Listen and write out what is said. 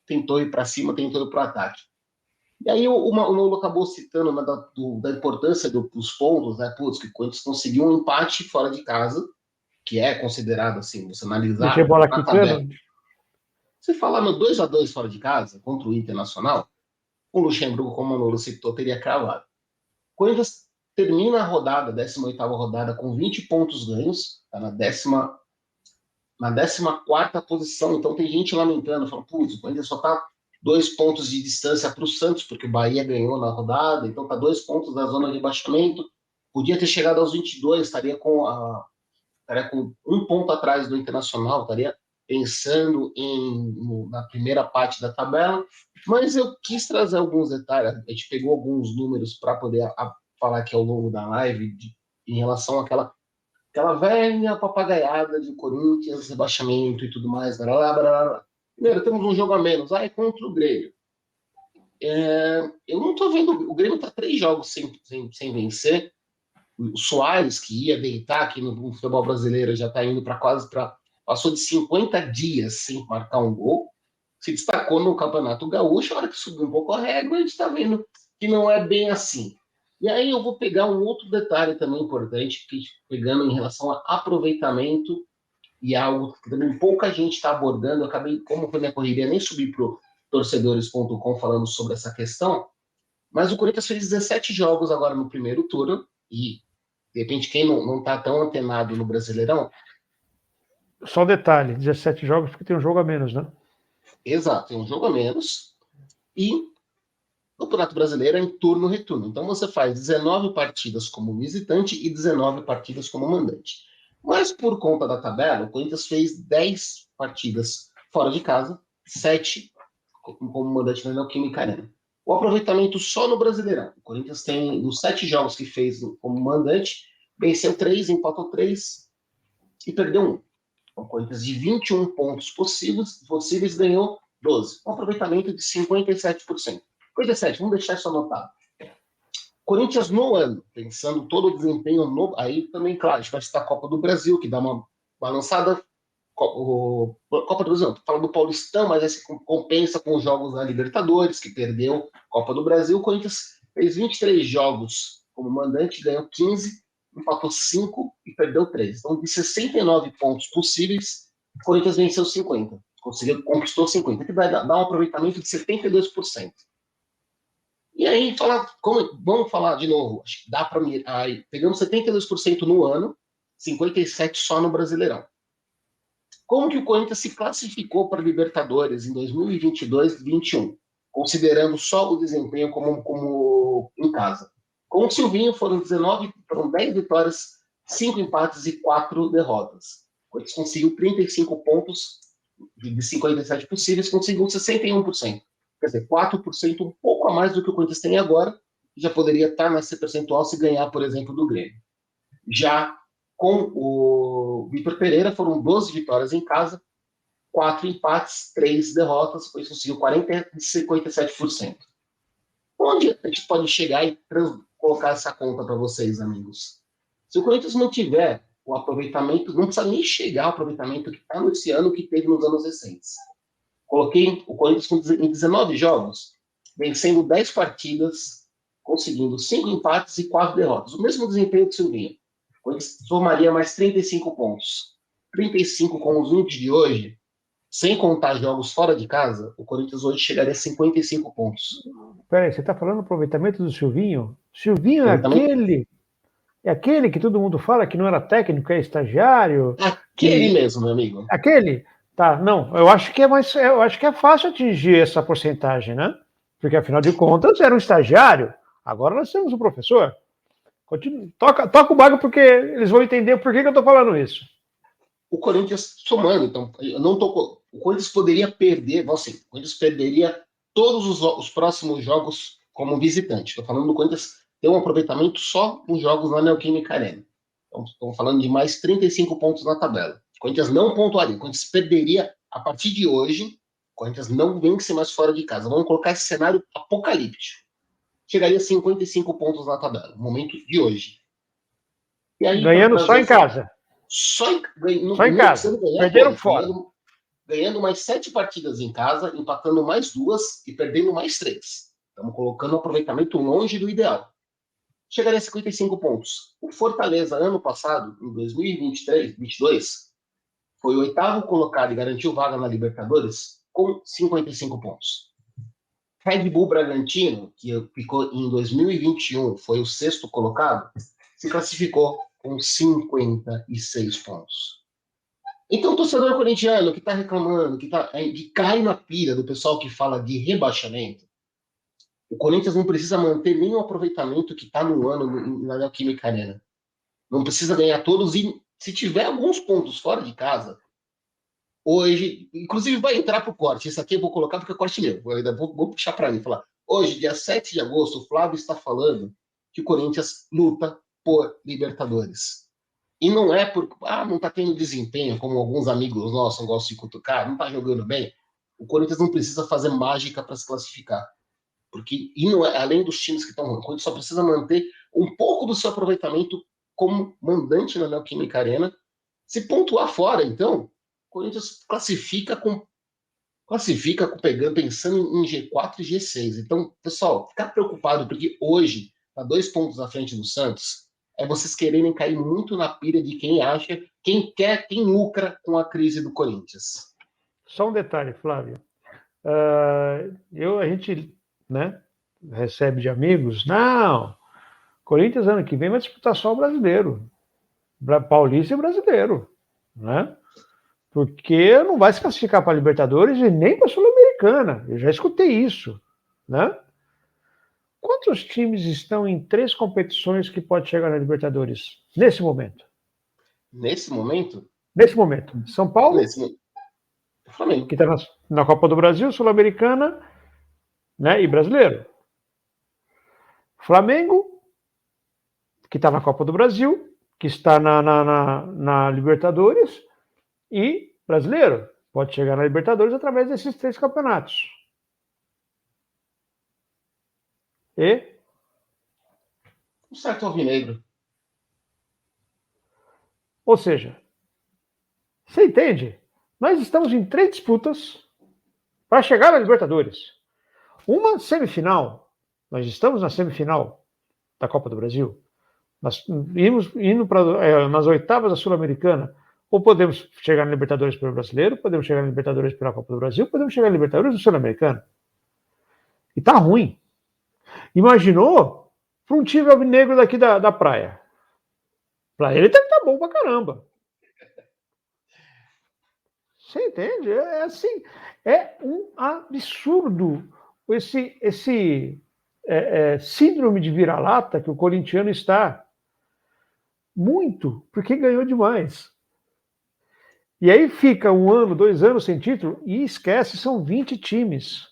tentou ir para cima, tentou ir para o ataque. E aí o Manolo acabou citando da importância dos pontos, né? Putz, que o Corinthians conseguiu um empate fora de casa, que é considerado, assim, você analisar Deixei bola na quicando. tabela. Você falar no 2-2 fora de casa, contra o Internacional, o Luxemburgo, como o Manolo citou, teria cravado. O Corinthians termina a rodada, a 18ª rodada, com 20 pontos ganhos, tá na 14ª posição. Então tem gente lamentando, falando, putz, o Corinthians só tá 2 pontos de distância para o Santos, porque o Bahia ganhou na rodada, então tá 2 pontos da zona de rebaixamento. Podia ter chegado aos 22, estaria com 1 ponto atrás do Internacional, estaria pensando na primeira parte da tabela, mas eu quis trazer alguns detalhes, a gente pegou alguns números para poder falar aqui ao longo da live em relação àquela velha papagaiada de Corinthians, rebaixamento e tudo mais. Blá, blá, blá, blá. Primeiro, temos um jogo a menos. É contra o Grêmio. Eu não estou vendo. O Grêmio está 3 jogos sem vencer. O Soares, que ia deitar aqui no futebol brasileiro, já está indo para passou de 50 dias sem marcar um gol. Se destacou no Campeonato Gaúcho. A hora que subiu um pouco a régua, a gente está vendo que não é bem assim. E aí eu vou pegar um outro detalhe também importante, pegando em relação a aproveitamento, e algo que também pouca gente está abordando. Eu acabei, como foi minha correria, nem subi para o torcedores.com falando sobre essa questão, mas o Corinthians fez 17 jogos agora no primeiro turno, e de repente quem não está tão antenado no Brasileirão... Só detalhe, 17 jogos porque tem um jogo a menos, né? Exato, tem um jogo a menos, e o Campeonato Brasileiro é em turno-retorno. Então você faz 19 partidas como visitante e 19 partidas como mandante. Mas por conta da tabela, o Corinthians fez 10 partidas fora de casa, 7 como mandante na Neoquímica Arena. O aproveitamento só no Brasileirão. O Corinthians tem, nos 7 jogos que fez como mandante, venceu 3, empatou 3 e perdeu 1. Então, o Corinthians, de 21 pontos possíveis, ganhou 12. Um aproveitamento de 57%. 57%, vamos deixar isso anotado. Corinthians no ano, pensando todo o desempenho no... Aí também, claro, a gente vai citar a Copa do Brasil, que dá uma balançada. Copa do Brasil, não, tô falando do Paulistão, mas aí se compensa com os jogos da Libertadores, que perdeu Copa do Brasil. O Corinthians fez 23 jogos como mandante, ganhou 15, empatou 5 e perdeu 3. Então, de 69 pontos possíveis, o Corinthians venceu 50. Conquistou 50, que vai dar um aproveitamento de 72%. E aí, vamos falar de novo, acho que dá para mirar. Pegamos 72% no ano, 57% só no Brasileirão. Como que o Corinthians se classificou para a Libertadores em 2022-21, considerando só o desempenho como em casa? Com o Silvinho foram 10 vitórias, 5 empates e 4 derrotas. O Corinthians conseguiu 35 pontos de 57 possíveis, conseguiu 61%. Quer dizer, 4%, um pouco a mais do que o Corinthians tem agora, já poderia estar nesse percentual se ganhar, por exemplo, do Grêmio. Já com o Vitor Pereira, foram 12 vitórias em casa, 4 empates, 3 derrotas, pois conseguiu 57%. Onde a gente pode chegar e colocar essa conta para vocês, amigos? Se o Corinthians não tiver o aproveitamento, não precisa nem chegar ao aproveitamento que está nesse ano que teve nos anos recentes. Coloquei o Corinthians em 19 jogos, vencendo 10 partidas, conseguindo 5 empates e 4 derrotas. O mesmo desempenho que o Silvinho. O Corinthians somaria mais 35 pontos. 35 com os 20 de hoje, sem contar jogos fora de casa, o Corinthians hoje chegaria a 55 pontos. Peraí, você está falando do aproveitamento do Silvinho? Silvinho é aquele que todo mundo fala que não era técnico, é estagiário? Aquele mesmo, meu amigo. Aquele? Tá, não, eu acho que é fácil atingir essa porcentagem, né? Porque afinal de contas era um estagiário, agora nós temos um professor. Toca o barco porque eles vão entender por que eu estou falando isso. O Corinthians somando, então, o Corinthians poderia perder, assim, o Corinthians perderia todos os próximos jogos como visitante. Estou falando do Corinthians ter um aproveitamento só nos jogos na Neoquímica Arena. Então, estamos falando de mais 35 pontos na tabela. O Corinthians não pontuaria, o Corinthians perderia a partir de hoje. O Corinthians não vence mais fora de casa. Vamos colocar esse cenário apocalíptico. Chegaria a 55 pontos na tabela, no momento de hoje. E aí, ganhando só em casa. Só em casa. Perderam fora. ganhando mais 7 partidas em casa, empatando mais 2 e perdendo mais 3. Estamos colocando o aproveitamento longe do ideal. Chegaria a 55 pontos. O Fortaleza, ano passado, em 2023-22, foi o 8º colocado e garantiu vaga na Libertadores com 55 pontos. Red Bull Bragantino, que ficou em 2021, foi o 6º colocado, se classificou com 56 pontos. Então, o torcedor corintiano que está reclamando, que cai na pira do pessoal que fala de rebaixamento, o Corinthians não precisa manter nenhum aproveitamento que está no ano na Neoquímica Arena. Não precisa ganhar todos e, se tiver alguns pontos fora de casa, hoje, inclusive vai entrar para o corte, esse aqui eu vou colocar porque é corte meu, vou puxar para mim, falar, hoje, dia 7 de agosto, o Flávio está falando que o Corinthians luta por Libertadores. E não é porque não está tendo desempenho, como alguns amigos nossos gostam de cutucar, não está jogando bem. O Corinthians não precisa fazer mágica para se classificar. Porque, e não é, além dos times que estão ruins, o Corinthians só precisa manter um pouco do seu aproveitamento como mandante na Neoquímica Arena. Se pontuar fora, então, o Corinthians classifica pensando em G4 e G6. Então, pessoal, ficar preocupado, porque hoje, está 2 pontos à frente do Santos, é vocês quererem cair muito na pira de quem acha, quem lucra com a crise do Corinthians. Só um detalhe, Flávio. A gente, né, recebe de amigos, não, Corinthians ano que vem vai disputar só o brasileiro, paulista e brasileiro, né? Porque não vai se classificar para a Libertadores e nem para a Sul-Americana. Eu já escutei isso, né? Quantos times estão em 3 competições que pode chegar na Libertadores nesse momento? Nesse momento? Nesse momento. São Paulo, Flamengo, que está na Copa do Brasil, Sul-Americana, né, e brasileiro. Flamengo, que está na Copa do Brasil, que está na Libertadores, e brasileiro. Pode chegar na Libertadores através desses 3 campeonatos. E? Um certo alvinegro. Ou seja, você entende? Nós estamos em 3 disputas para chegar na Libertadores. Uma semifinal. Nós estamos na semifinal da Copa do Brasil. Nós indo nas oitavas da Sul-Americana. Ou podemos chegar na Libertadores pelo Brasileiro, podemos chegar na Libertadores pela Copa do Brasil, podemos chegar na Libertadores do Sul-Americano. E tá ruim. Imaginou para um time alvinegro daqui da praia? Para ele deve estar bom pra caramba. Você entende? É assim, é um absurdo esse síndrome de vira-lata que o corintiano está. Muito, porque ganhou demais. E aí fica 1 ano, 2 anos sem título e esquece, são 20 times.